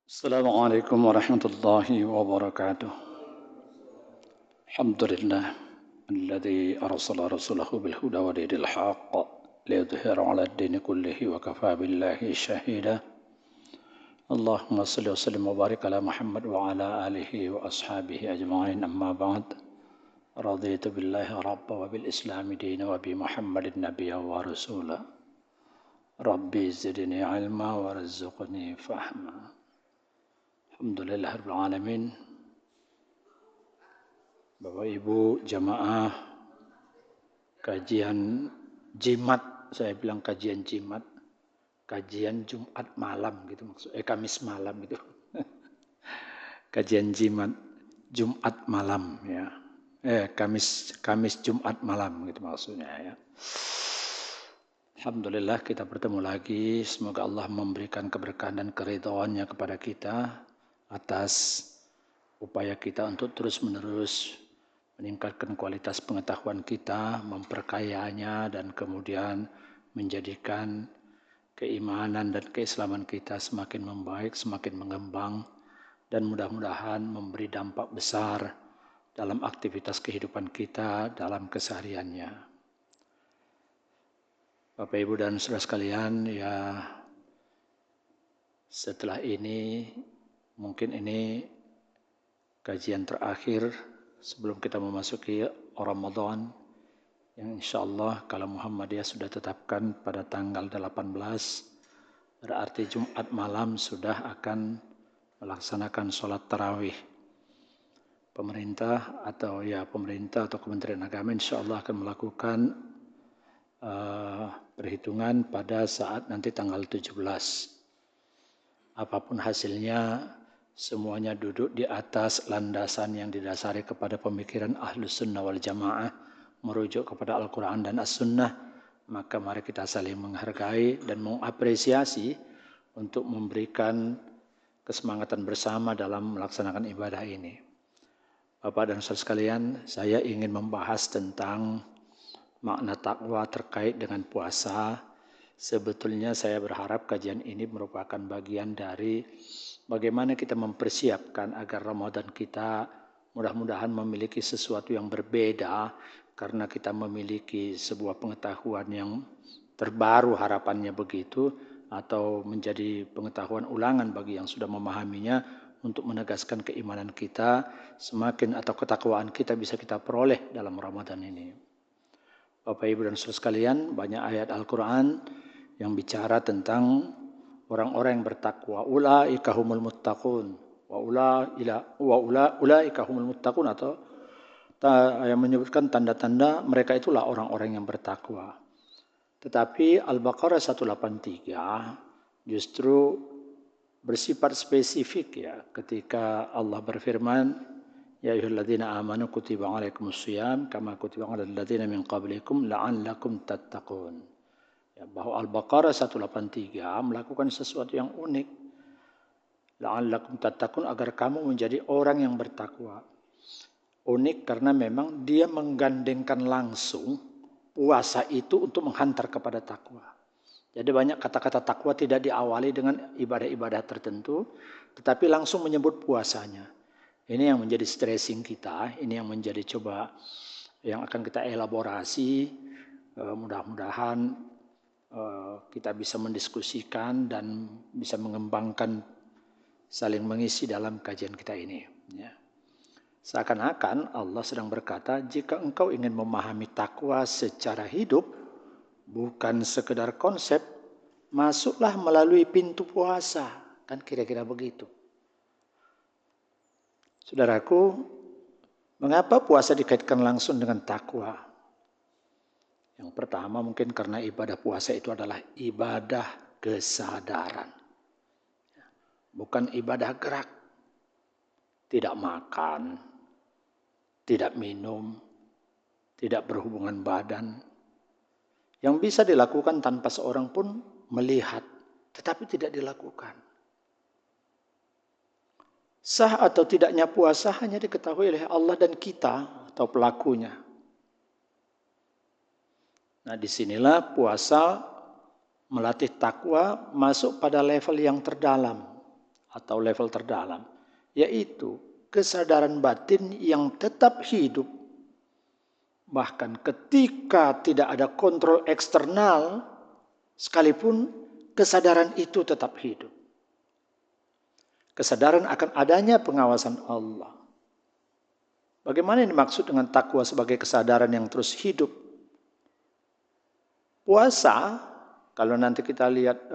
Assalamualaikum warahmatullahi wabarakatuh. Alhamdulillah alladzi arsala rasulahu bil huda wa dinil haqq liyudhhira 'ala ad-dini kullihi wa kafaa billahi shahida. Allahumma shalli wa sallim wa barik ala Muhammad wa ala alihi wa ashabihi ajma'in amma ba'd. Raditu billahi rabba wa bil islami dina wa bi Muhammadin nabiyya wa rasula. Rabbi zidni ilma warzuqni fahma. Alhamdulillahirabbil alamin. Bapak Ibu jamaah kajian jimat, saya bilang kajian jimat, kajian Jumat malam gitu maksudnya, Kamis malam gitu. Kajian jimat Jumat malam ya. Kamis Jumat malam gitu maksudnya ya. Alhamdulillah kita bertemu lagi. Semoga Allah memberikan keberkahan dan keridhaannya kepada kita atas upaya kita untuk terus-menerus meningkatkan kualitas pengetahuan kita, memperkayanya, dan kemudian menjadikan keimanan dan keislaman kita semakin membaik, semakin mengembang, dan mudah-mudahan memberi dampak besar dalam aktivitas kehidupan kita dalam kesehariannya. Bapak, Ibu, dan saudara sekalian, ya setelah ini, mungkin ini kajian terakhir sebelum kita memasuki Ramadan, yang insya Allah kalau Muhammadiyah sudah tetapkan pada tanggal 18, berarti Jumat malam sudah akan melaksanakan sholat tarawih. Pemerintah atau Kementerian Agama insya Allah akan melakukan perhitungan pada saat nanti tanggal 17. Apapun hasilnya, semuanya duduk di atas landasan yang didasari kepada pemikiran Ahlus Sunnah wal Jamaah, merujuk kepada Al-Quran dan As-Sunnah, maka mari kita saling menghargai dan mengapresiasi untuk memberikan kesemangatan bersama dalam melaksanakan ibadah ini. Bapak dan saudara sekalian, saya ingin membahas tentang makna takwa terkait dengan puasa. Sebetulnya saya berharap kajian ini merupakan bagian dari bagaimana kita mempersiapkan agar Ramadan kita mudah-mudahan memiliki sesuatu yang berbeda, karena kita memiliki sebuah pengetahuan yang terbaru, harapannya begitu, atau menjadi pengetahuan ulangan bagi yang sudah memahaminya, untuk menegaskan keimanan kita semakin, atau ketakwaan kita bisa kita peroleh dalam Ramadan ini. Bapak, Ibu, dan saudara sekalian, banyak ayat Al-Quran yang bicara tentang orang-orang yang bertakwa. Ulaika humul muttaqun wa ulaika humul muttaqun, atau yang menyebutkan tanda-tanda mereka itulah orang-orang yang bertakwa. Tetapi Al-Baqarah 183 justru bersifat spesifik ya, ketika Allah berfirman, ya ayyuhalladzina amanu kutiba alaikumusshiyam kama kutiba alal ladzina min qablikum la'allakum tattaqun. Ya, bahwa Al-Baqarah 183 melakukan sesuatu yang unik. La'allakum tattaqun, agar kamu menjadi orang yang bertakwa. Unik karena memang dia menggandengkan langsung puasa itu untuk menghantar kepada takwa. Jadi banyak kata-kata takwa tidak diawali dengan ibadah-ibadah tertentu, tetapi langsung menyebut puasanya. Ini yang menjadi stressing kita, ini yang menjadi coba yang akan kita elaborasi. Mudah-mudahan kita bisa mendiskusikan dan bisa mengembangkan, saling mengisi dalam kajian kita ini. Ya. Seakan-akan Allah sedang berkata, jika engkau ingin memahami takwa secara hidup, bukan sekedar konsep, masuklah melalui pintu puasa. Kan kira-kira begitu. Saudaraku, mengapa puasa dikaitkan langsung dengan takwa? Yang pertama mungkin karena ibadah puasa itu adalah ibadah kesadaran. Bukan ibadah gerak. Tidak makan, tidak minum, tidak berhubungan badan. Yang bisa dilakukan tanpa seorang pun melihat, tetapi tidak dilakukan. Sah atau tidaknya puasa hanya diketahui oleh Allah dan kita atau pelakunya. Nah, disinilah puasa melatih takwa masuk pada level yang terdalam. atau level terdalam, yaitu kesadaran batin yang tetap hidup. Bahkan ketika tidak ada kontrol eksternal, sekalipun kesadaran itu tetap hidup. Kesadaran akan adanya pengawasan Allah. Bagaimana yang dimaksud dengan takwa sebagai kesadaran yang terus hidup? Puasa, kalau nanti kita lihat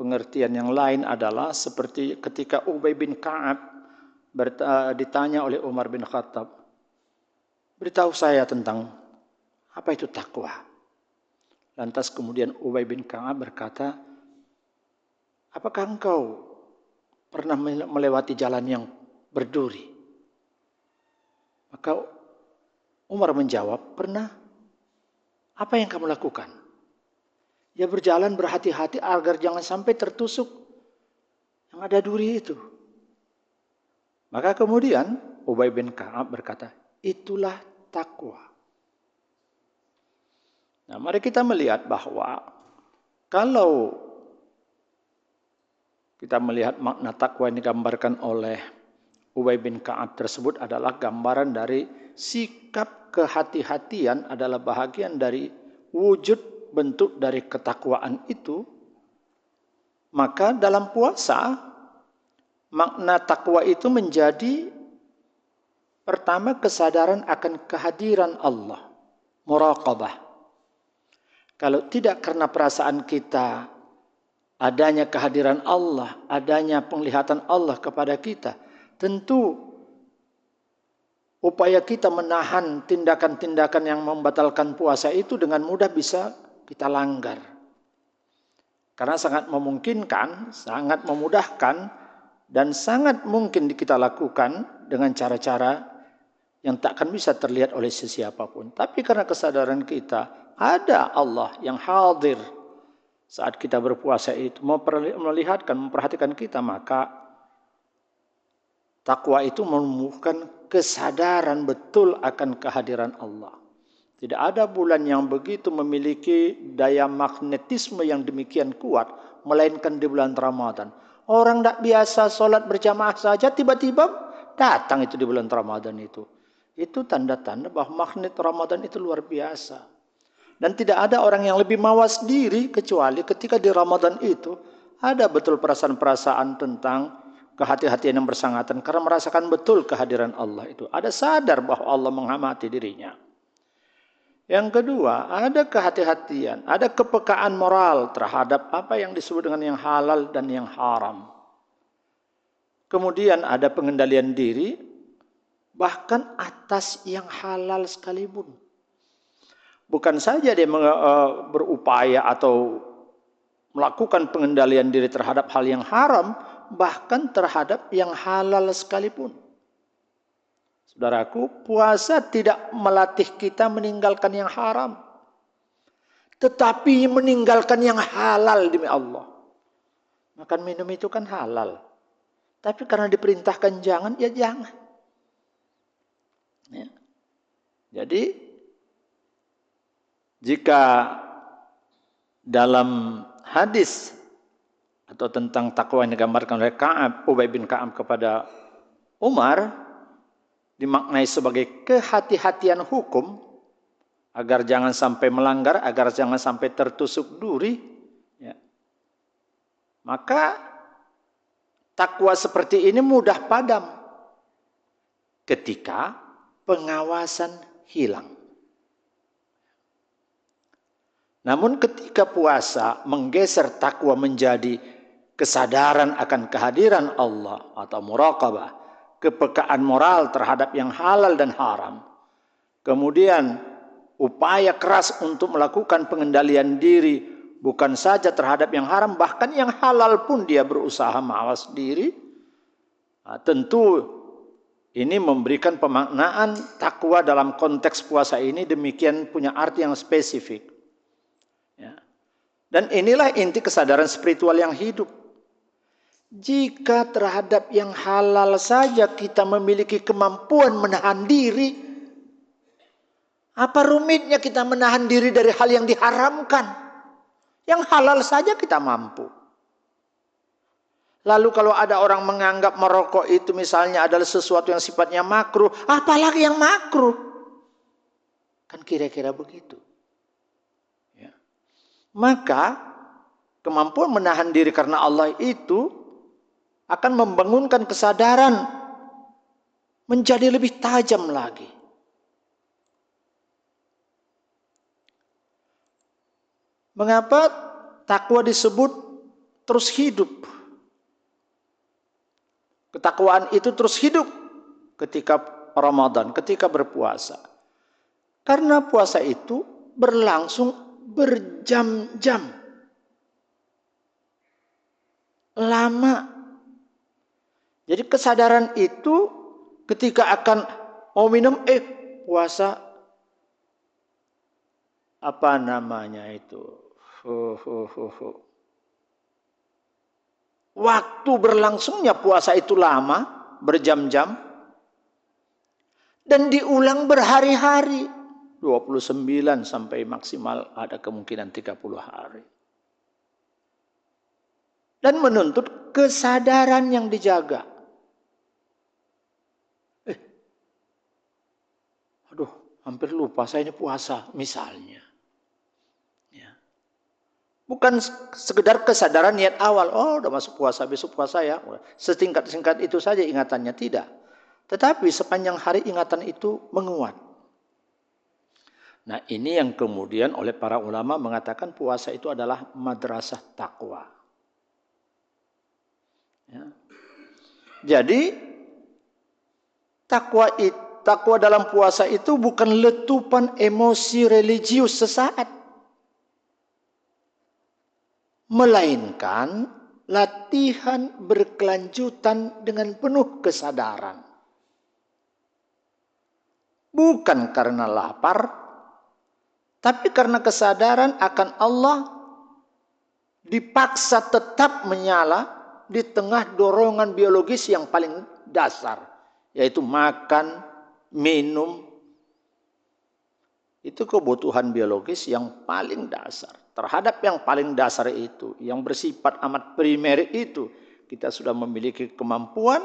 pengertian yang lain adalah seperti ketika Ubay bin Ka'ab ditanya oleh Umar bin Khattab, beritahu saya tentang apa itu takwa. Lantas kemudian Ubay bin Ka'ab berkata, apakah engkau pernah melewati jalan yang berduri? Maka Umar menjawab, pernah. Apa yang kamu lakukan? Ya berjalan berhati-hati agar jangan sampai tertusuk yang ada duri itu. Maka kemudian Ubay bin Ka'ab berkata, itulah takwa. Nah, mari kita melihat bahwa kalau kita melihat makna takwa yang digambarkan oleh Ubay bin Ka'ab tersebut adalah gambaran dari sikap kehati-hatian adalah bahagian dari wujud bentuk dari ketakwaan itu. Maka dalam puasa, makna takwa itu menjadi pertama kesadaran akan kehadiran Allah, muraqabah. Kalau tidak karena perasaan kita adanya kehadiran Allah, adanya penglihatan Allah kepada kita, tentu upaya kita menahan tindakan-tindakan yang membatalkan puasa itu dengan mudah bisa kita langgar. Karena sangat memungkinkan, sangat memudahkan, dan sangat mungkin kita lakukan dengan cara-cara yang tak akan bisa terlihat oleh sesiapapun. Tapi karena kesadaran kita, ada Allah yang hadir saat kita berpuasa itu, memperhatikan kita, maka takwa itu menumbuhkan kesadaran betul akan kehadiran Allah. Tidak ada bulan yang begitu memiliki daya magnetisme yang demikian kuat, melainkan di bulan Ramadan. Orang tidak biasa sholat berjamaah saja, tiba-tiba datang itu di bulan Ramadan itu. Itu tanda-tanda bahwa magnet Ramadan itu luar biasa. Dan tidak ada orang yang lebih mawas diri kecuali ketika di Ramadan itu ada betul perasaan-perasaan tentang kehati-hatian yang bersangatan karena merasakan betul kehadiran Allah itu. Ada sadar bahwa Allah mengamati dirinya. Yang kedua, ada kehati-hatian, ada kepekaan moral terhadap apa yang disebut dengan yang halal dan yang haram. Kemudian ada pengendalian diri, bahkan atas yang halal sekalipun. Bukan saja dia berupaya atau melakukan pengendalian diri terhadap hal yang haram, bahkan terhadap yang halal sekalipun. Saudaraku, puasa tidak melatih kita meninggalkan yang haram, tetapi meninggalkan yang halal demi Allah. Makan minum itu kan halal, tapi karena diperintahkan jangan, ya jangan. Ya. Jadi, jika dalam hadis atau tentang takwa yang digambarkan oleh Ubay bin Ka'ab kepada Umar, dimaknai sebagai kehati-hatian hukum agar jangan sampai melanggar, agar jangan sampai tertusuk duri. Ya. Maka takwa seperti ini mudah padam ketika pengawasan hilang. Namun ketika puasa menggeser takwa menjadi kesadaran akan kehadiran Allah atau muraqabah, kepekaan moral terhadap yang halal dan haram, kemudian upaya keras untuk melakukan pengendalian diri bukan saja terhadap yang haram, bahkan yang halal pun dia berusaha mawas diri. Nah, tentu ini memberikan pemaknaan takwa dalam konteks puasa ini demikian punya arti yang spesifik. Ya. Dan inilah inti kesadaran spiritual yang hidup. Jika terhadap yang halal saja kita memiliki kemampuan menahan diri, apa rumitnya kita menahan diri dari hal yang diharamkan? Yang halal saja kita mampu. Lalu kalau ada orang menganggap merokok itu misalnya adalah sesuatu yang sifatnya makruh, apalagi yang makruh? Kan kira-kira begitu. Ya. Maka kemampuan menahan diri karena Allah itu akan membangunkan kesadaran menjadi lebih tajam lagi. Mengapa takwa disebut terus hidup? Ketakwaan itu terus hidup ketika Ramadan, ketika berpuasa. Karena puasa itu berlangsung berjam-jam. Lama. Jadi kesadaran itu ketika akan mau minum, puasa. Apa namanya itu? Waktu berlangsungnya puasa itu lama, berjam-jam. Dan diulang berhari-hari. 29 sampai maksimal ada kemungkinan 30 hari. Dan menuntut kesadaran yang dijaga. Hampir lupa saya ini puasa misalnya. Ya. Bukan sekedar kesadaran niat awal, udah masuk puasa, besok puasa ya. Setingkat-singkat itu saja ingatannya, tidak. Tetapi sepanjang hari ingatan itu menguat. Nah, ini yang kemudian oleh para ulama mengatakan puasa itu adalah madrasah takwa. Ya. Jadi takwa dalam puasa itu bukan letupan emosi religius sesaat, melainkan latihan berkelanjutan dengan penuh kesadaran. Bukan karena lapar, tapi karena kesadaran akan Allah dipaksa tetap menyala di tengah dorongan biologis yang paling dasar, yaitu makan, minum. Itu kebutuhan biologis yang paling dasar. Terhadap yang paling dasar itu, yang bersifat amat primer itu, kita sudah memiliki kemampuan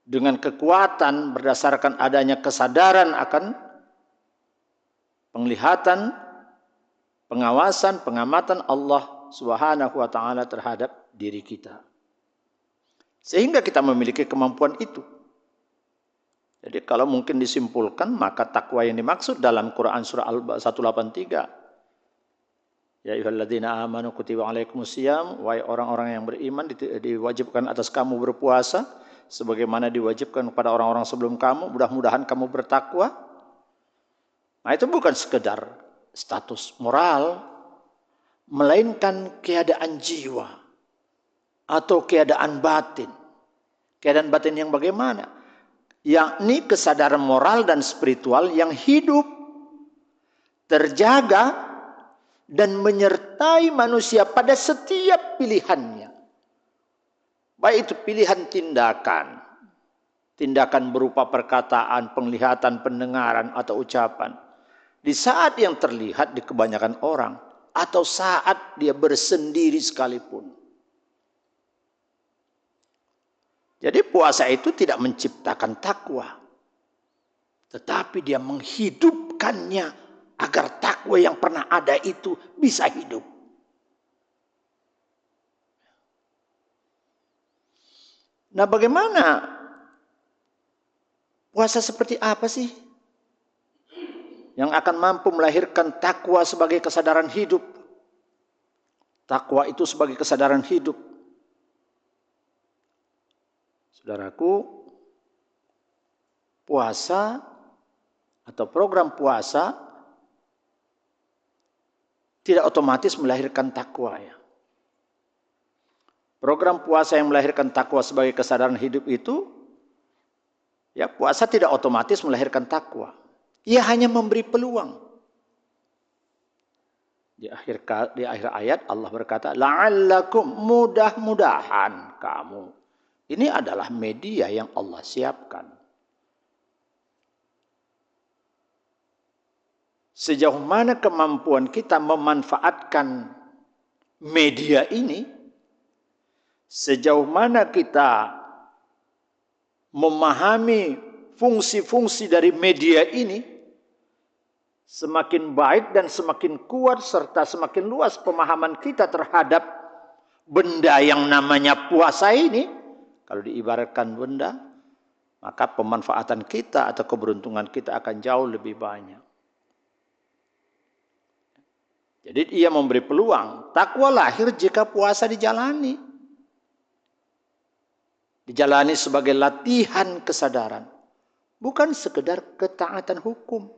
dengan kekuatan berdasarkan adanya kesadaran akan penglihatan, pengawasan, pengamatan Allah Subhanahu wa ta'ala terhadap diri kita. Sehingga kita memiliki kemampuan itu. Jadi kalau mungkin disimpulkan, maka takwa yang dimaksud dalam Quran surah Al-183. Ya ayyuhalladzina amanu kutiba alaikumusiyam, wahai orang-orang yang beriman diwajibkan atas kamu berpuasa sebagaimana diwajibkan kepada orang-orang sebelum kamu, mudah-mudahan kamu bertakwa. Nah, itu bukan sekedar status moral, melainkan keadaan jiwa atau keadaan batin. Keadaan batin yang bagaimana? Yakni kesadaran moral dan spiritual yang hidup, terjaga, dan menyertai manusia pada setiap pilihannya. Baik itu pilihan tindakan. Tindakan berupa perkataan, penglihatan, pendengaran, atau ucapan. Di saat yang terlihat di kebanyakan orang, atau saat dia bersendiri sekalipun. Jadi puasa itu tidak menciptakan takwa, tetapi dia menghidupkannya agar takwa yang pernah ada itu bisa hidup. Nah, bagaimana puasa seperti apa sih yang akan mampu melahirkan takwa sebagai kesadaran hidup? Takwa itu sebagai kesadaran hidup. Saudaraku, puasa atau program puasa tidak otomatis melahirkan takwa ya. Program puasa yang melahirkan takwa sebagai kesadaran hidup itu, ya puasa tidak otomatis melahirkan takwa. Ia hanya memberi peluang. Di akhir ayat Allah berkata, la'allakum, mudah-mudahan kamu. Ini adalah media yang Allah siapkan. Sejauh mana kemampuan kita memanfaatkan media ini Sejauh mana kita memahami fungsi-fungsi dari media ini, semakin baik dan semakin kuat serta semakin luas pemahaman kita terhadap benda yang namanya puasa ini. Kalau diibaratkan benda, maka pemanfaatan kita atau keberuntungan kita akan jauh lebih banyak. Jadi ia memberi peluang. Takwa lahir jika puasa dijalani. Dijalani sebagai latihan kesadaran. Bukan sekedar ketaatan hukum.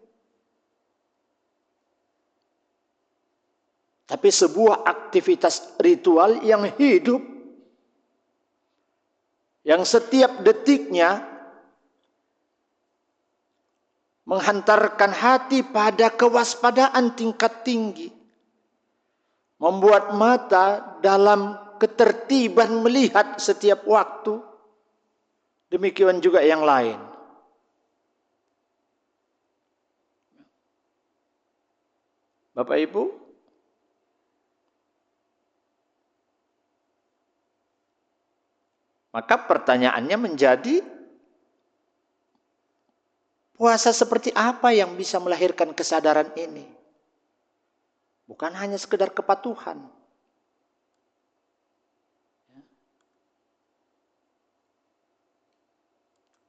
Tapi sebuah aktivitas ritual yang hidup. Yang setiap detiknya menghantarkan hati pada kewaspadaan tingkat tinggi. Membuat mata dalam ketertiban melihat setiap waktu. Demikian juga yang lain. Bapak Ibu, maka pertanyaannya menjadi, puasa seperti apa yang bisa melahirkan kesadaran ini? Bukan hanya sekedar kepatuhan.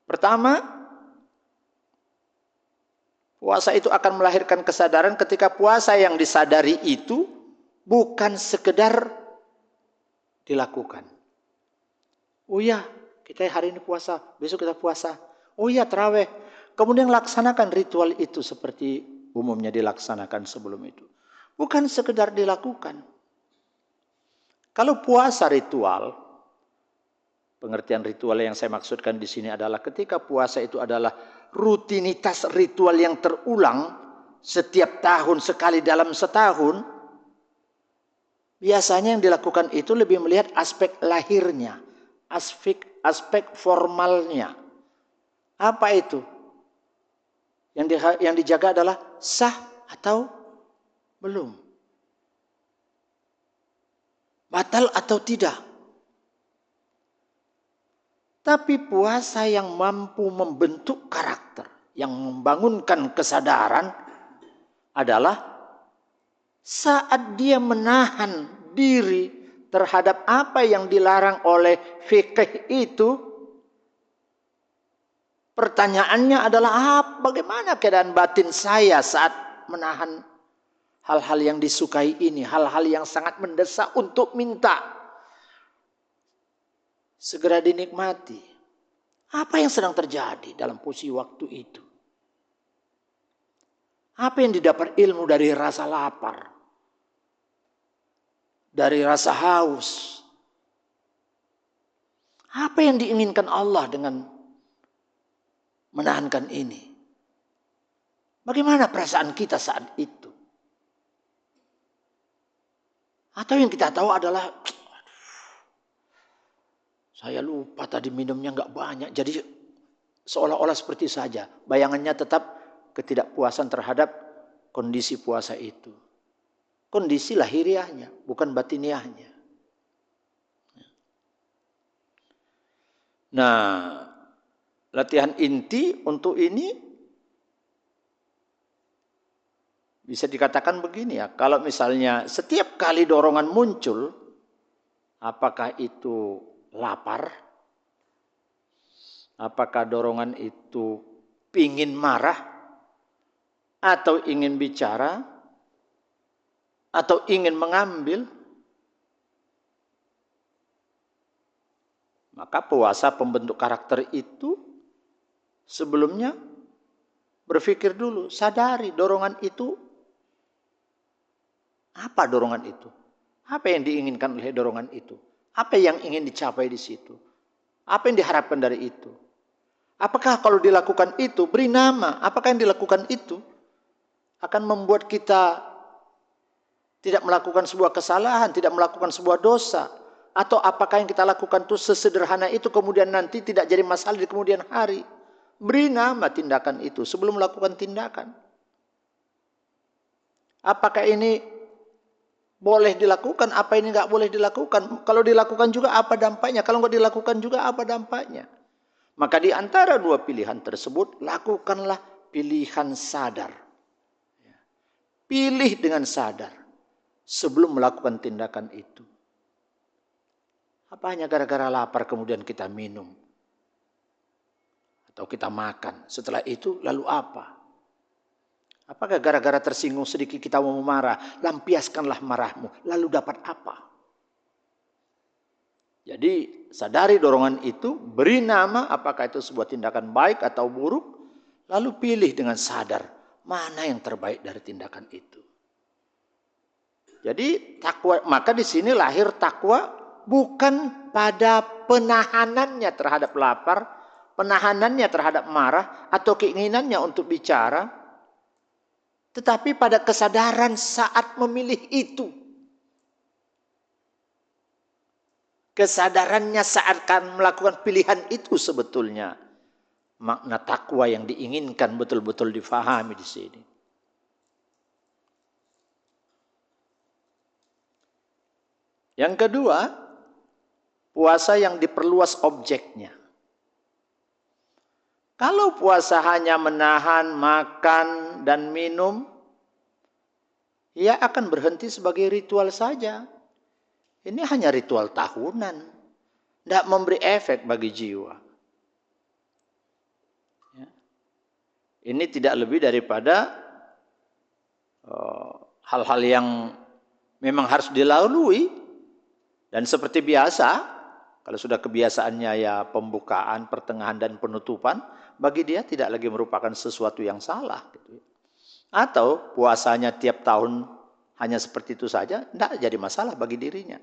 Pertama, puasa itu akan melahirkan kesadaran ketika puasa yang disadari itu bukan sekedar dilakukan. Oh ya, kita hari ini puasa, besok kita puasa. Oh ya, tarawih. Kemudian laksanakan ritual itu seperti umumnya dilaksanakan sebelum itu. Bukan sekedar dilakukan. Kalau puasa ritual, pengertian ritual yang saya maksudkan di sini adalah ketika puasa itu adalah rutinitas ritual yang terulang setiap tahun sekali dalam setahun, biasanya yang dilakukan itu lebih melihat aspek lahirnya, aspek formalnya. Apa itu? Yang dijaga adalah sah atau belum. Batal atau tidak. Tapi puasa yang mampu membentuk karakter, yang membangunkan kesadaran adalah saat dia menahan diri terhadap apa yang dilarang oleh fikih itu. Pertanyaannya adalah bagaimana keadaan batin saya saat menahan hal-hal yang disukai ini, hal-hal yang sangat mendesak untuk minta segera dinikmati. Apa yang sedang terjadi dalam posisi waktu itu? Apa yang didapat ilmu dari rasa lapar? Dari rasa haus? Apa yang diinginkan Allah dengan menahankan ini? Bagaimana perasaan kita saat itu? Atau yang kita tahu adalah, saya lupa tadi minumnya nggak banyak. Jadi seolah-olah seperti saja. Bayangannya tetap ketidakpuasan terhadap kondisi puasa itu. Kondisi lahiriahnya, bukan batiniahnya. Nah, latihan inti untuk ini bisa dikatakan begini ya, kalau misalnya setiap kali dorongan muncul, apakah itu lapar, apakah dorongan itu pingin marah, atau ingin bicara, atau ingin mengambil, maka puasa pembentuk karakter itu sebelumnya berpikir dulu, sadari dorongan itu. Apa dorongan itu? Apa yang diinginkan oleh dorongan itu? Apa yang ingin dicapai di situ? Apa yang diharapkan dari itu? Apakah kalau dilakukan itu, beri nama, apakah yang dilakukan itu akan membuat kita tidak melakukan sebuah kesalahan, tidak melakukan sebuah dosa? Atau apakah yang kita lakukan itu sesederhana itu kemudian nanti tidak jadi masalah di kemudian hari? Beri nama tindakan itu sebelum melakukan tindakan. Apakah ini boleh dilakukan, apa ini nggak boleh dilakukan. Kalau dilakukan juga apa dampaknya, kalau nggak dilakukan juga apa dampaknya. Maka di antara dua pilihan tersebut, lakukanlah pilihan sadar. Pilih dengan sadar sebelum melakukan tindakan itu. Apa hanya gara-gara lapar kemudian kita minum? Atau kita makan. Setelah itu lalu apa? Apakah gara-gara tersinggung sedikit kita mau marah? Lampiaskanlah marahmu. Lalu dapat apa? Jadi sadari dorongan itu, beri nama apakah itu sebuah tindakan baik atau buruk, lalu pilih dengan sadar mana yang terbaik dari tindakan itu. Jadi takwa, maka di sini lahir takwa bukan pada penahanannya terhadap lapar, penahanannya terhadap marah atau keinginannya untuk bicara, tetapi pada kesadaran saat memilih itu. Kesadarannya saat akan melakukan pilihan itu sebetulnya makna takwa yang diinginkan betul-betul difahami di sini. Yang kedua, puasa yang diperluas objeknya. Kalau puasa hanya menahan makan dan minum, ia akan berhenti sebagai ritual saja. Ini hanya ritual tahunan, tidak memberi efek bagi jiwa. Ini tidak lebih daripada hal-hal yang memang harus dilalui. Dan seperti biasa, kalau sudah kebiasaannya ya pembukaan, pertengahan dan penutupan, bagi dia tidak lagi merupakan sesuatu yang salah. Atau puasanya tiap tahun hanya seperti itu saja, tidak jadi masalah bagi dirinya.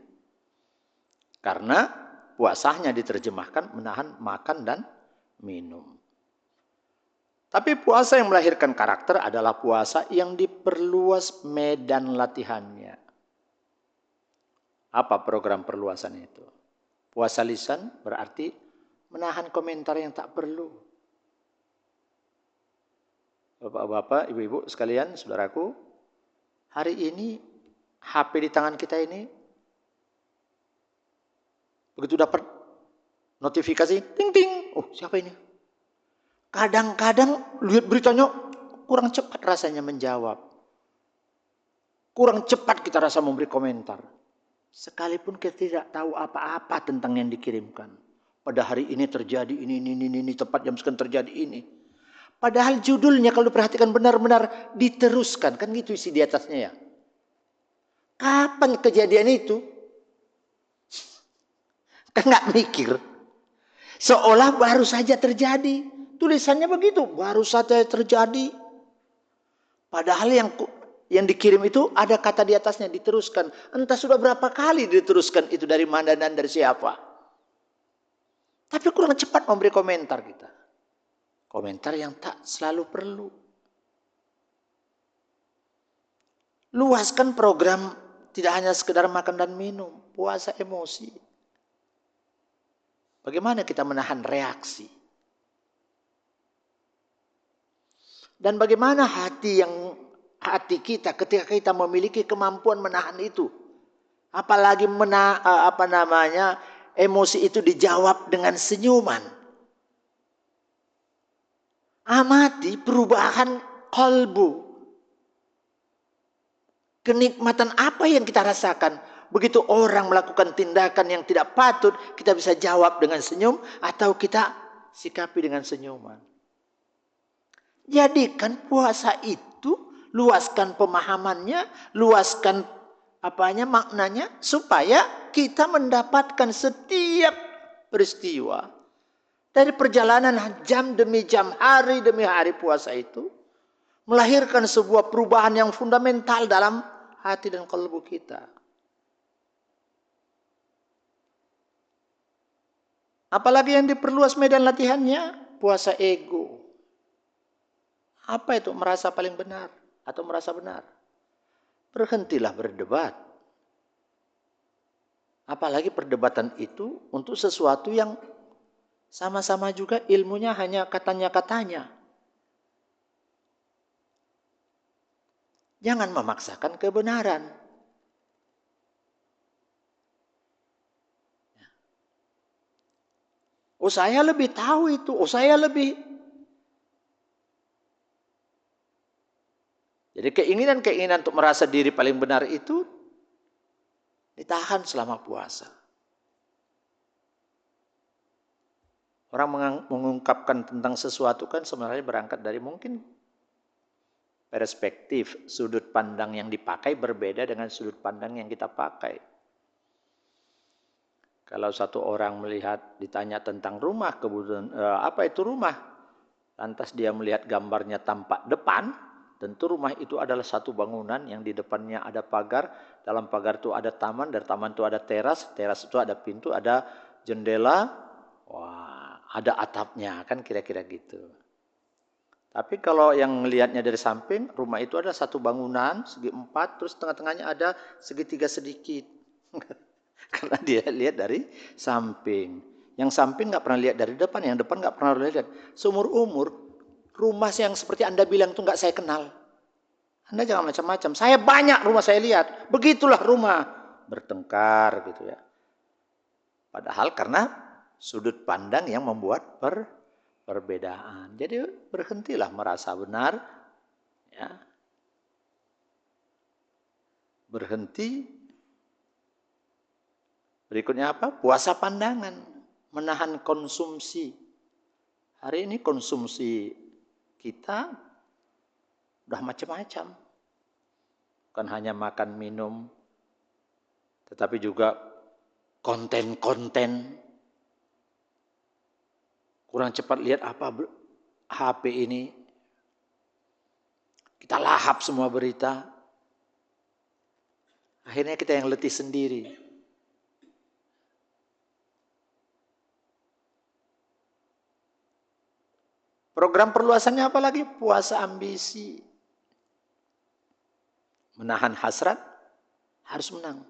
Karena puasanya diterjemahkan menahan makan dan minum. Tapi puasa yang melahirkan karakter adalah puasa yang diperluas medan latihannya. Apa program perluasan itu? Puasa lisan berarti menahan komentar yang tak perlu. Bapak-bapak, ibu-ibu sekalian, saudaraku, hari ini HP di tangan kita ini, begitu dapat notifikasi, ting ting, oh siapa ini? Kadang-kadang lihat beritanya kurang cepat rasanya menjawab. Kurang cepat kita rasa memberi komentar. Sekalipun kita tidak tahu apa-apa tentang yang dikirimkan. Pada hari ini terjadi ini, tepat jam sekian terjadi ini. Padahal judulnya kalau diperhatikan benar-benar diteruskan. Kan gitu isi di atasnya ya. Kapan kejadian itu? Kan nggak mikir. Seolah baru saja terjadi. Tulisannya begitu, baru saja terjadi. Padahal yang dikirim itu ada kata di atasnya diteruskan. Entah sudah berapa kali diteruskan itu dari mana dan dari siapa. Tapi kurang cepat memberi komentar kita. Komentar yang tak selalu perlu. Luaskan program tidak hanya sekedar makan dan minum. Puasa emosi. Bagaimana kita menahan reaksi? Dan bagaimana hati kita ketika kita memiliki kemampuan menahan itu? Apalagi emosi itu dijawab dengan senyuman. Amati perubahan kalbu. Kenikmatan apa yang kita rasakan? Begitu orang melakukan tindakan yang tidak patut, kita bisa jawab dengan senyum atau kita sikapi dengan senyuman. Jadikan puasa itu, luaskan pemahamannya, luaskan maknanya, supaya kita mendapatkan setiap peristiwa. Dari perjalanan jam demi jam, hari demi hari puasa itu, melahirkan sebuah perubahan yang fundamental dalam hati dan kalbu kita. Apalagi yang diperluas medan latihannya, puasa ego. Apa itu merasa paling benar atau merasa benar? Berhentilah berdebat. Apalagi perdebatan itu untuk sesuatu yang sama-sama juga ilmunya hanya katanya-katanya. Jangan memaksakan kebenaran. Oh saya lebih tahu itu, oh saya lebih. Jadi keinginan-keinginan untuk merasa diri paling benar itu ditahan selama puasa. Orang mengungkapkan tentang sesuatu kan sebenarnya berangkat dari mungkin perspektif, sudut pandang yang dipakai berbeda dengan sudut pandang yang kita pakai. Kalau satu orang melihat, ditanya tentang rumah, kemudian apa itu rumah? Lantas dia melihat gambarnya tampak depan, tentu rumah itu adalah satu bangunan yang di depannya ada pagar, dalam pagar itu ada taman, dari taman itu ada teras, teras itu ada pintu, ada jendela, wah, ada atapnya, kan kira-kira gitu. Tapi kalau yang melihatnya dari samping, rumah itu ada satu bangunan, segi empat, terus tengah-tengahnya ada segitiga sedikit. Karena dia lihat dari samping. Yang samping nggak pernah lihat dari depan, yang depan nggak pernah lihat. Seumur umur, rumah yang seperti Anda bilang itu nggak saya kenal. Anda jangan macam-macam. Saya banyak rumah saya lihat. Begitulah rumah. Bertengkar gitu ya. Padahal karena sudut pandang yang membuat perbedaan. Jadi berhentilah merasa benar, ya. Berhenti. Berikutnya apa? Puasa pandangan, menahan konsumsi. Hari ini konsumsi kita udah macam-macam. Bukan hanya makan minum, tetapi juga konten-konten. Kurang cepat lihat apa HP ini. Kita lahap semua berita. Akhirnya kita yang letih sendiri. Program perluasannya apa lagi? Puasa ambisi. Menahan hasrat, harus menang.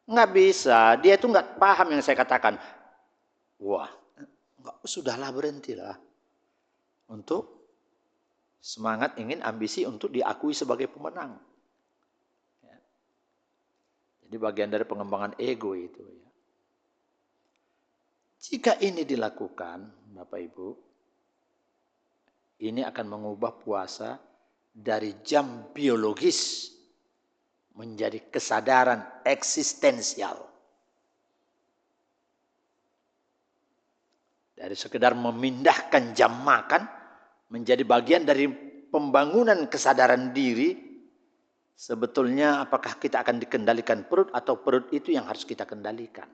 Nggak bisa, dia itu nggak paham yang saya katakan. Wah, sudahlah berhentilah. Untuk semangat ingin ambisi untuk diakui sebagai pemenang. Ya. Jadi bagian dari pengembangan ego itu. Ya. Jika ini dilakukan, Bapak Ibu, ini akan mengubah puasa dari jam biologis menjadi kesadaran eksistensial. Dari sekedar memindahkan jam makan menjadi bagian dari pembangunan kesadaran diri. Sebetulnya apakah kita akan dikendalikan perut atau perut itu yang harus kita kendalikan.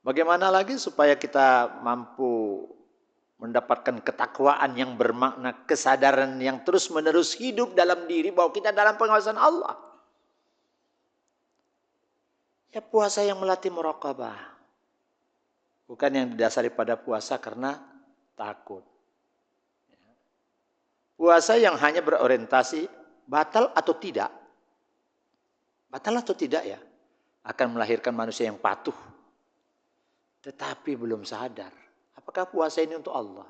Bagaimana lagi supaya kita mampu mendapatkan ketakwaan yang bermakna kesadaran yang terus-menerus hidup dalam diri bahwa kita dalam pengawasan Allah. Ya puasa yang melatih muraqabah. Bukan yang didasari pada puasa karena takut. Puasa yang hanya berorientasi batal atau tidak. Batal atau tidak ya. Akan melahirkan manusia yang patuh. Tetapi belum sadar. Apakah puasa ini untuk Allah?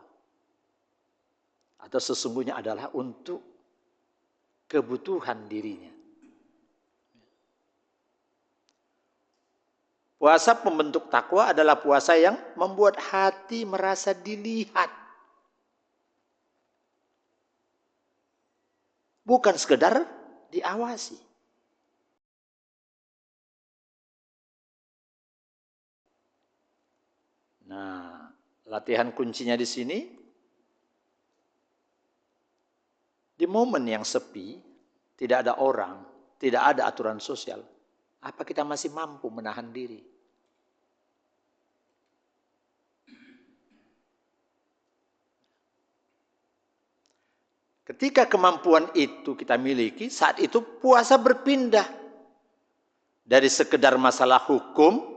Atau sesungguhnya adalah untuk kebutuhan dirinya. Puasa pembentuk takwa adalah puasa yang membuat hati merasa dilihat. Bukan sekedar diawasi. Nah, latihan kuncinya di sini. Di momen yang sepi, tidak ada orang, tidak ada aturan sosial. Apa kita masih mampu menahan diri? Ketika kemampuan itu kita miliki, saat itu puasa berpindah. Dari sekedar masalah hukum,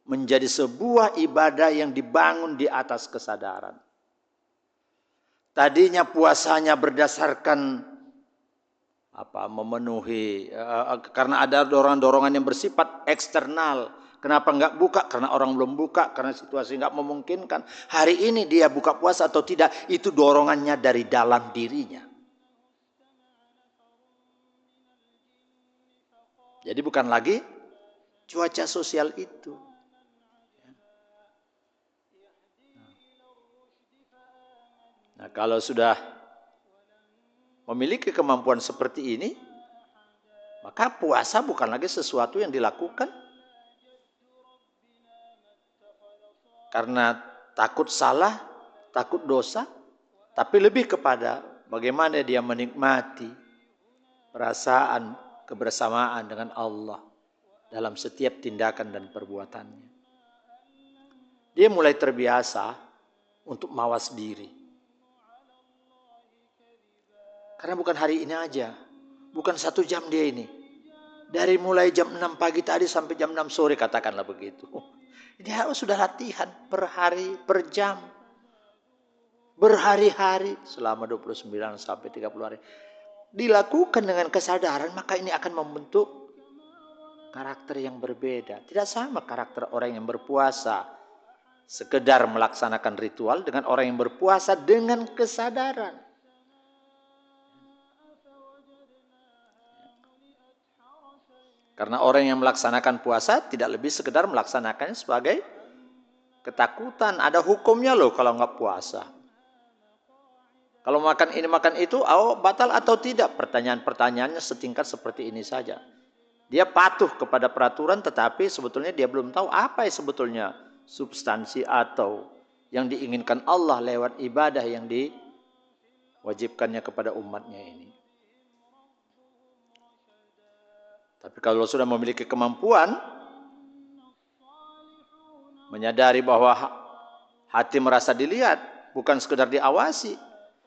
menjadi sebuah ibadah yang dibangun di atas kesadaran. Tadinya puasanya berdasarkan memenuhi, karena ada dorongan-dorongan yang bersifat eksternal. Kenapa nggak buka? Karena orang belum buka, karena situasi nggak memungkinkan. Hari ini dia buka puasa atau tidak, itu dorongannya dari dalam dirinya. Jadi bukan lagi cuaca sosial itu. Nah, kalau sudah memiliki kemampuan seperti ini, maka puasa bukan lagi sesuatu yang dilakukan karena takut salah, takut dosa, tapi lebih kepada bagaimana dia menikmati perasaan kebersamaan dengan Allah dalam setiap tindakan dan perbuatannya. Dia mulai terbiasa untuk mawas diri. Karena bukan hari ini aja, bukan 1 jam dia ini. Dari mulai jam 6 pagi tadi sampai jam 6 sore katakanlah begitu. Dia sudah latihan per hari, per jam. Berhari-hari selama 29 sampai 30 hari. Dilakukan dengan kesadaran, maka ini akan membentuk karakter yang berbeda. Tidak sama karakter orang yang berpuasa sekedar melaksanakan ritual dengan orang yang berpuasa dengan kesadaran. Karena orang yang melaksanakan puasa tidak lebih sekedar melaksanakannya sebagai ketakutan. Ada hukumnya loh kalau nggak puasa. Kalau makan ini makan itu, batal atau tidak? Pertanyaan-pertanyaannya setingkat seperti ini saja. Dia patuh kepada peraturan tetapi sebetulnya dia belum tahu apa yang sebetulnya substansi atau yang diinginkan Allah lewat ibadah yang diwajibkannya kepada umatnya ini. Tapi kalau sudah memiliki kemampuan menyadari bahwa hati merasa dilihat, bukan sekedar diawasi,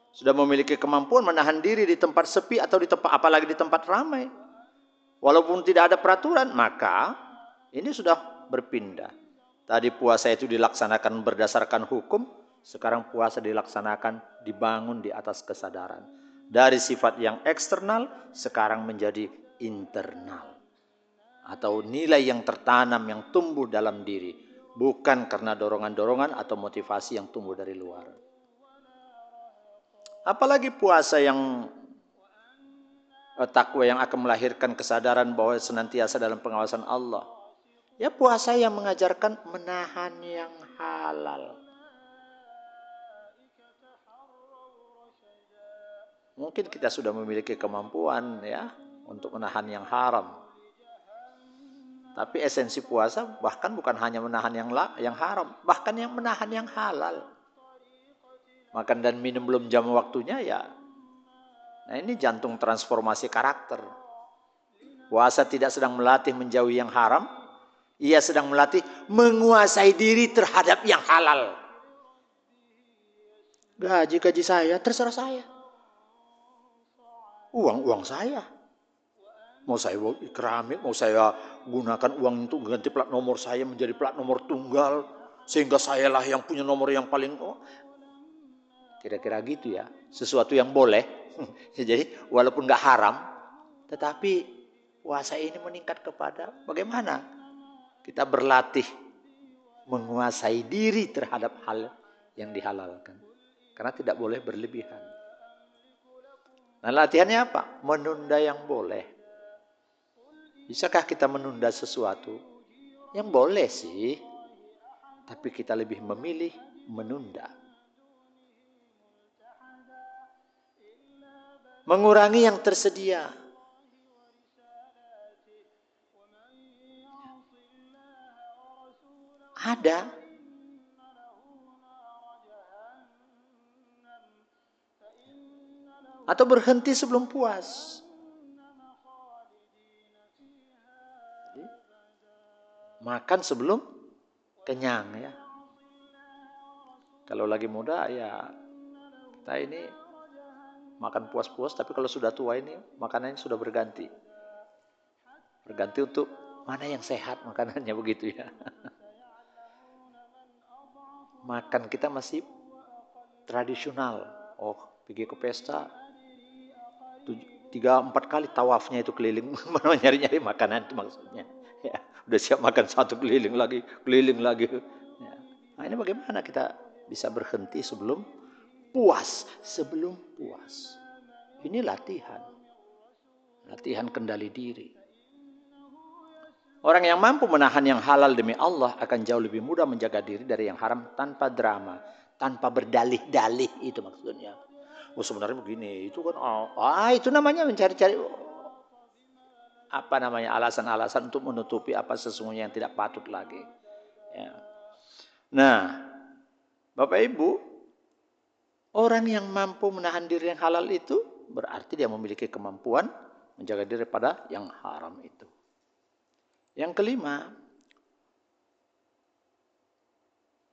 sudah memiliki kemampuan menahan diri di tempat sepi atau di tempat apalagi di tempat ramai, walaupun tidak ada peraturan, maka ini sudah berpindah. Tadi puasa itu dilaksanakan berdasarkan hukum, sekarang puasa dilaksanakan dibangun di atas kesadaran. Dari sifat yang eksternal sekarang menjadi internal. Atau nilai yang tertanam yang tumbuh dalam diri, bukan karena dorongan-dorongan atau motivasi yang tumbuh dari luar. Apalagi puasa yang takwa yang akan melahirkan kesadaran bahwa senantiasa dalam pengawasan Allah. Ya puasa yang mengajarkan menahan yang halal. Mungkin kita sudah memiliki kemampuan ya untuk menahan yang haram. Tapi esensi puasa bahkan bukan hanya menahan yang haram, bahkan yang menahan yang halal. Makan dan minum belum jam waktunya ya. Nah ini jantung transformasi karakter. Puasa tidak sedang melatih menjauhi yang haram, ia sedang melatih menguasai diri terhadap yang halal. Gaji saya, terserah saya. Uang saya. Mau saya keramik, mau saya gunakan uang untuk ganti plat nomor saya menjadi plat nomor tunggal. Sehingga sayalah yang punya nomor yang paling... Kira-kira gitu ya. Sesuatu yang boleh. Jadi walaupun gak haram, tetapi puasa ini meningkat kepada bagaimana kita berlatih menguasai diri terhadap hal yang dihalalkan. Karena tidak boleh berlebihan. Nah latihannya apa? Menunda yang boleh. Bisakah kita menunda sesuatu? Yang boleh sih. Tapi kita lebih memilih menunda. Mengurangi yang tersedia. Ada. Atau berhenti sebelum puas. Makan sebelum kenyang ya. Kalau lagi muda ya kita ini makan puas-puas, tapi kalau sudah tua ini makanannya sudah berganti. Berganti untuk mana yang sehat makanannya begitu ya. Makan kita masih tradisional. Pergi ke pesta 3-4 kali tawafnya itu keliling nyari-nyari makanan itu maksudnya. Ya, udah siap makan satu keliling lagi. Ya. Nah ini bagaimana kita bisa berhenti sebelum puas. Ini latihan kendali diri. Orang yang mampu menahan yang halal demi Allah akan jauh lebih mudah menjaga diri dari yang haram tanpa drama, tanpa berdalih-dalih, itu maksudnya. Oh sebenarnya begini, itu kan itu namanya mencari-cari alasan-alasan untuk menutupi apa sesungguhnya yang tidak patut lagi. Ya. Nah, Bapak Ibu, orang yang mampu menahan diri yang halal itu berarti dia memiliki kemampuan menjaga diri pada yang haram itu. Yang kelima,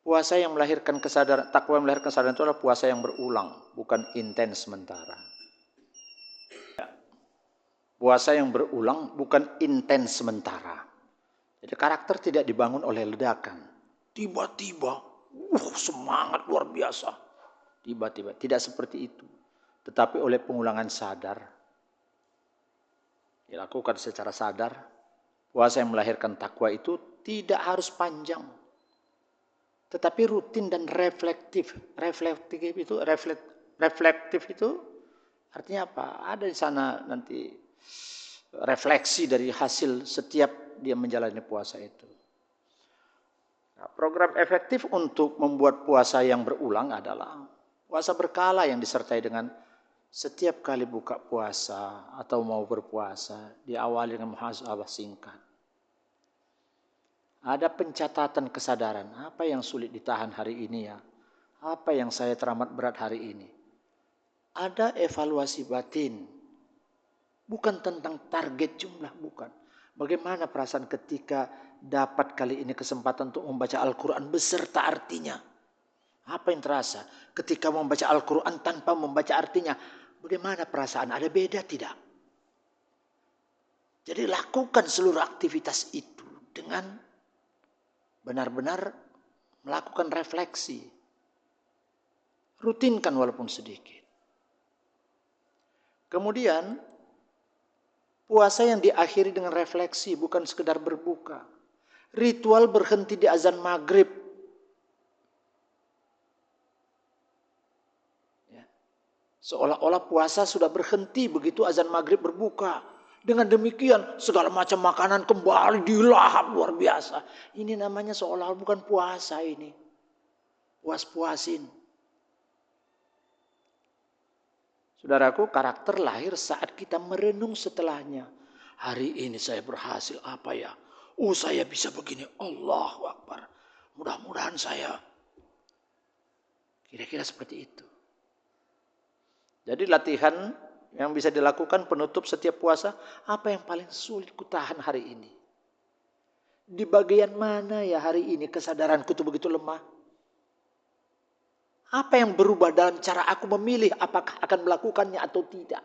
puasa yang melahirkan kesadaran, takwa yang melahirkan kesadaran itu adalah puasa yang berulang, bukan intens sementara. Puasa yang berulang bukan intens sementara. Jadi karakter tidak dibangun oleh ledakan. Tiba-tiba, semangat luar biasa. Tiba-tiba, tidak seperti itu. Tetapi oleh pengulangan sadar. Dilakukan secara sadar. Puasa yang melahirkan takwa itu tidak harus panjang. Tetapi rutin dan reflektif. Reflektif itu artinya apa? Ada di sana nanti refleksi dari hasil setiap dia menjalani puasa itu. Nah, program efektif untuk membuat puasa yang berulang adalah puasa berkala yang disertai dengan setiap kali buka puasa atau mau berpuasa diawali dengan muhasabah singkat. Ada pencatatan kesadaran, apa yang sulit ditahan hari ini ya? Apa yang saya teramat berat hari ini? Ada evaluasi batin. Bukan tentang target jumlah, bukan. Bagaimana perasaan ketika dapat kali ini kesempatan untuk membaca Al-Quran beserta artinya? Apa yang terasa ketika membaca Al-Quran tanpa membaca artinya? Bagaimana perasaan? Ada beda tidak? Jadi lakukan seluruh aktivitas itu dengan benar-benar melakukan refleksi. Rutinkan walaupun sedikit. Kemudian puasa yang diakhiri dengan refleksi, bukan sekedar berbuka. Ritual berhenti di azan maghrib. Ya. Seolah-olah puasa sudah berhenti begitu azan maghrib berbuka. Dengan demikian segala macam makanan kembali dilahap luar biasa. Ini namanya seolah-olah bukan puasa ini. Puas-puasin. Saudaraku, karakter lahir saat kita merenung setelahnya. Hari ini saya berhasil apa ya? Saya bisa begini. Allahu Akbar. Mudah-mudahan saya. Kira-kira seperti itu. Jadi latihan yang bisa dilakukan penutup setiap puasa. Apa yang paling sulit kutahan hari ini? Di bagian mana ya hari ini kesadaranku itu begitu lemah? Apa yang berubah dalam cara aku memilih apakah akan melakukannya atau tidak?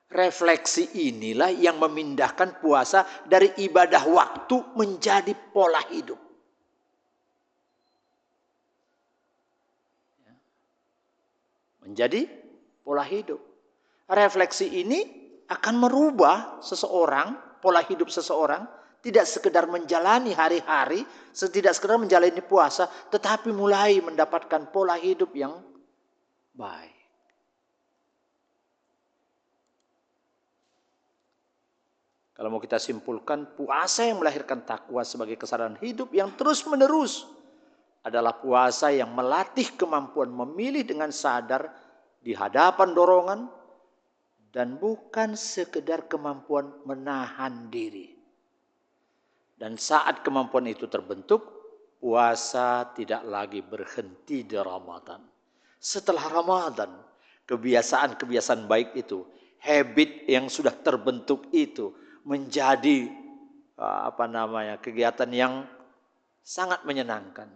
Refleksi inilah yang memindahkan puasa dari ibadah waktu menjadi pola hidup. Menjadi pola hidup. Refleksi ini akan merubah seseorang, pola hidup seseorang. Tidak sekedar menjalani hari-hari, tidak sekedar menjalani puasa, tetapi mulai mendapatkan pola hidup yang baik. Kalau mau kita simpulkan, puasa yang melahirkan takwa sebagai kesadaran hidup yang terus-menerus adalah puasa yang melatih kemampuan memilih dengan sadar di hadapan dorongan dan bukan sekedar kemampuan menahan diri. Dan saat kemampuan itu terbentuk, puasa tidak lagi berhenti di Ramadan. Setelah Ramadan, kebiasaan-kebiasaan baik itu, habit yang sudah terbentuk itu menjadi kegiatan yang sangat menyenangkan.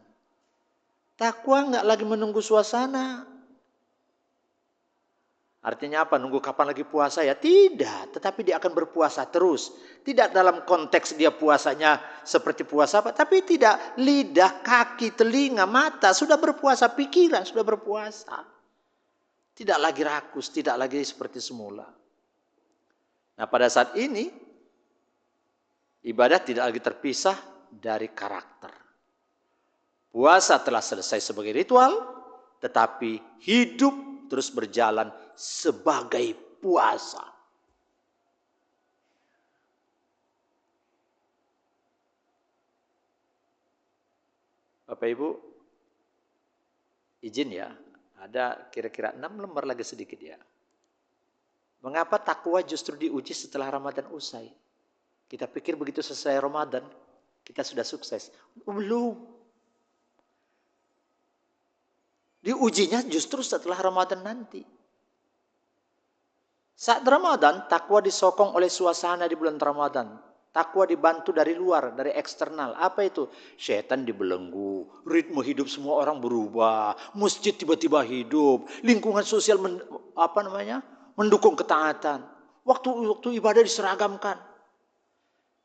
Takwa enggak lagi menunggu suasana. Artinya apa? Nunggu kapan lagi puasa ya? Tidak. Tetapi dia akan berpuasa terus. Tidak dalam konteks dia puasanya seperti puasa apa. Tapi tidak. Lidah, kaki, telinga, mata sudah berpuasa. Pikiran sudah berpuasa. Tidak lagi rakus. Tidak lagi seperti semula. Nah pada saat ini. Ibadah tidak lagi terpisah dari karakter. Puasa telah selesai sebagai ritual. Tetapi hidup terus berjalan sebagai puasa. Bapak Ibu, izin ya, ada kira-kira 6 lembar lagi sedikit ya. Mengapa takwa justru diuji setelah Ramadan usai? Kita pikir begitu selesai Ramadan, kita sudah sukses. Belum. Diujinya justru setelah Ramadan nanti. Saat Ramadan, takwa disokong oleh suasana di bulan Ramadan. Takwa dibantu dari luar, dari eksternal. Apa itu? Syaitan dibelenggu, ritme hidup semua orang berubah, masjid tiba-tiba hidup, lingkungan sosial mendukung ketaatan. Waktu ibadah diseragamkan.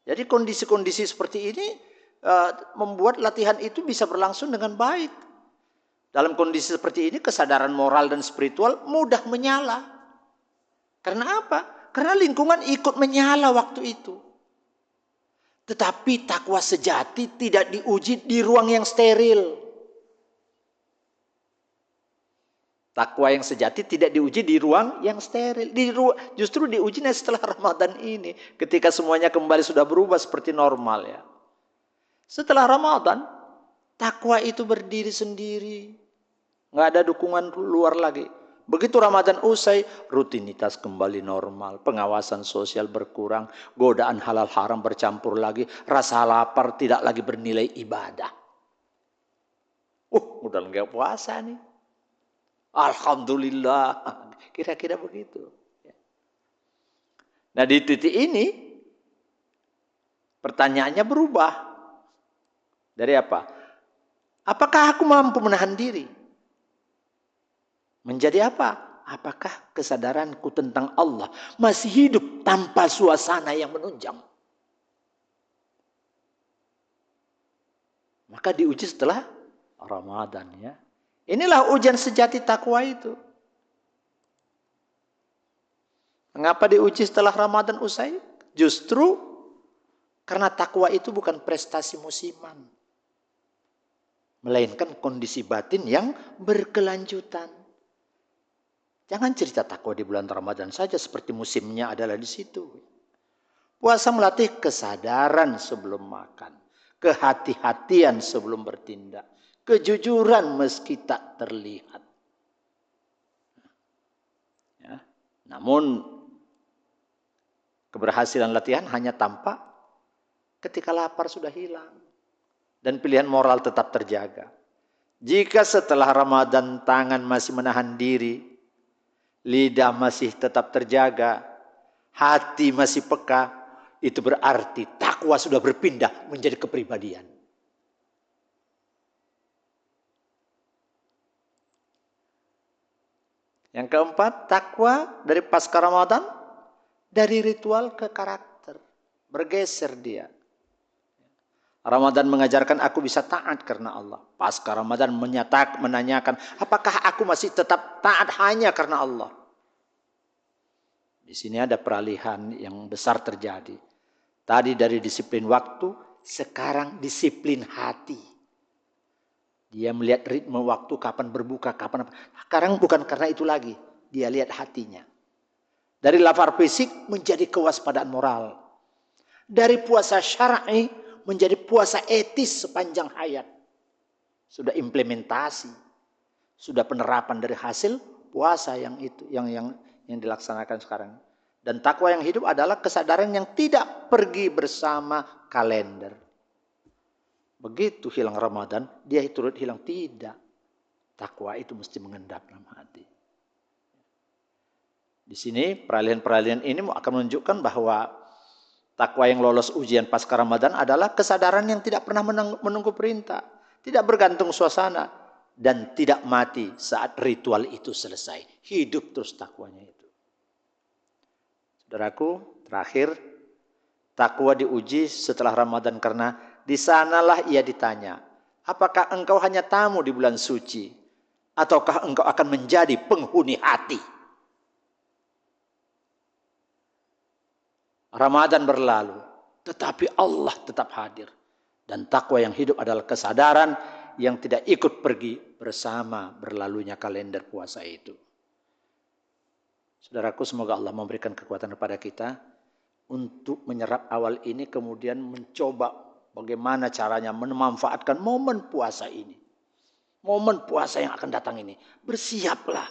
Jadi kondisi-kondisi seperti ini membuat latihan itu bisa berlangsung dengan baik. Dalam kondisi seperti ini kesadaran moral dan spiritual mudah menyala. Karena apa? Karena lingkungan ikut menyala waktu itu. Tetapi takwa sejati tidak diuji di ruang yang steril. Takwa yang sejati tidak diuji di ruang yang steril. Justru diujinya setelah Ramadan ini. Ketika semuanya kembali sudah berubah seperti normal ya. Setelah Ramadan, takwa itu berdiri sendiri. Nggak ada dukungan luar lagi. Begitu Ramadan usai, rutinitas kembali normal. Pengawasan sosial berkurang. Godaan halal haram bercampur lagi. Rasa lapar tidak lagi bernilai ibadah. Udah nggak puasa nih. Alhamdulillah. Kira-kira begitu. Nah di titik ini, pertanyaannya berubah. Dari apa? Apakah aku mampu menahan diri? Menjadi apa? Apakah kesadaranku tentang Allah masih hidup tanpa suasana yang menunjang? Maka diuji setelah Ramadan ya. Inilah ujian sejati takwa itu. Mengapa diuji setelah Ramadan usai? Justru karena takwa itu bukan prestasi musiman. Melainkan kondisi batin yang berkelanjutan. Jangan cerita takwa di bulan Ramadan saja seperti musimnya adalah di situ. Puasa melatih kesadaran sebelum makan. Kehati-hatian sebelum bertindak. Kejujuran meski tak terlihat. Ya. Namun keberhasilan latihan hanya tampak ketika lapar sudah hilang. Dan pilihan moral tetap terjaga. Jika setelah Ramadan tangan masih menahan diri, lidah masih tetap terjaga, hati masih peka, itu berarti takwa sudah berpindah menjadi kepribadian. Yang keempat, takwa dari pasca Ramadan, dari ritual ke karakter. Bergeser dia. Ramadan mengajarkan aku bisa taat karena Allah. Pasca Ramadan menanyakan, apakah aku masih tetap taat hanya karena Allah? Di sini ada peralihan yang besar terjadi. Tadi dari disiplin waktu, sekarang disiplin hati. Dia melihat ritme waktu, kapan berbuka, kapan apa. Sekarang bukan karena itu lagi. Dia lihat hatinya. Dari lapar fisik menjadi kewaspadaan moral. Dari puasa syar'i menjadi puasa etis sepanjang hayat. Sudah implementasi. Sudah penerapan dari hasil puasa yang itu yang dilaksanakan sekarang. Dan takwa yang hidup adalah kesadaran yang tidak pergi bersama kalender. Begitu hilang Ramadan, dia turut hilang. Tidak. Takwa itu mesti mengendap dalam hati. Di sini peralihan-peralihan ini akan menunjukkan bahwa takwa yang lolos ujian pasca Ramadan adalah kesadaran yang tidak pernah menunggu perintah. Tidak bergantung suasana. Dan tidak mati saat ritual itu selesai. Hidup terus takwanya itu. Saudaraku, terakhir, takwa diuji setelah Ramadan karena di sanalah ia ditanya, apakah engkau hanya tamu di bulan suci? Ataukah engkau akan menjadi penghuni hati? Ramadan berlalu, tetapi Allah tetap hadir. Dan takwa yang hidup adalah kesadaran yang tidak ikut pergi bersama berlalunya kalender puasa itu. Saudaraku, semoga Allah memberikan kekuatan kepada kita untuk menyerap awal ini, kemudian mencoba Bagaimana caranya memanfaatkan momen puasa ini. Momen puasa yang akan datang ini. Bersiaplah.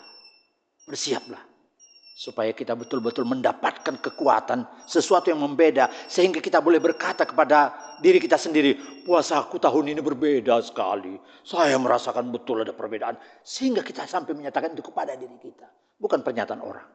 Bersiaplah. Supaya kita betul-betul mendapatkan kekuatan. Sesuatu yang membeda. Sehingga kita boleh berkata kepada diri kita sendiri. Puasaku tahun ini berbeda sekali. Saya merasakan betul ada perbedaan. Sehingga kita sampai menyatakan itu kepada diri kita. Bukan pernyataan orang.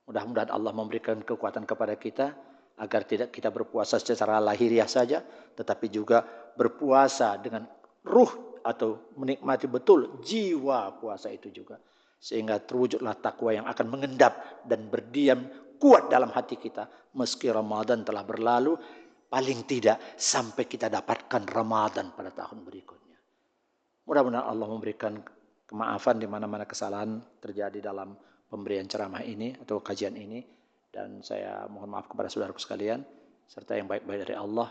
Mudah-mudahan Allah memberikan kekuatan kepada kita. Agar tidak kita berpuasa secara lahiriah saja. Tetapi juga berpuasa dengan ruh atau menikmati betul jiwa puasa itu juga. Sehingga terwujudlah takwa yang akan mengendap dan berdiam kuat dalam hati kita. Meski Ramadan telah berlalu, paling tidak sampai kita dapatkan Ramadan pada tahun berikutnya. Mudah-mudahan Allah memberikan kemaafan di mana-mana kesalahan terjadi dalam pemberian ceramah ini atau kajian ini. Dan saya mohon maaf kepada saudaraku sekalian. Serta yang baik-baik dari Allah.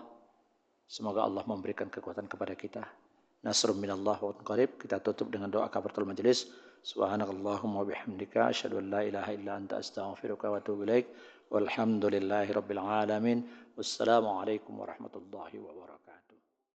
Semoga Allah memberikan kekuatan kepada kita. Nasrun minallah wa qarib. Kita tutup dengan doa kafaratul majelis. Subhanakallahumma bihamdika asyhadu an la ilaha illa anta astaghfiruka wa atubu ilaik. Walhamdulillahi rabbil alamin. Wassalamualaikum warahmatullahi wabarakatuh.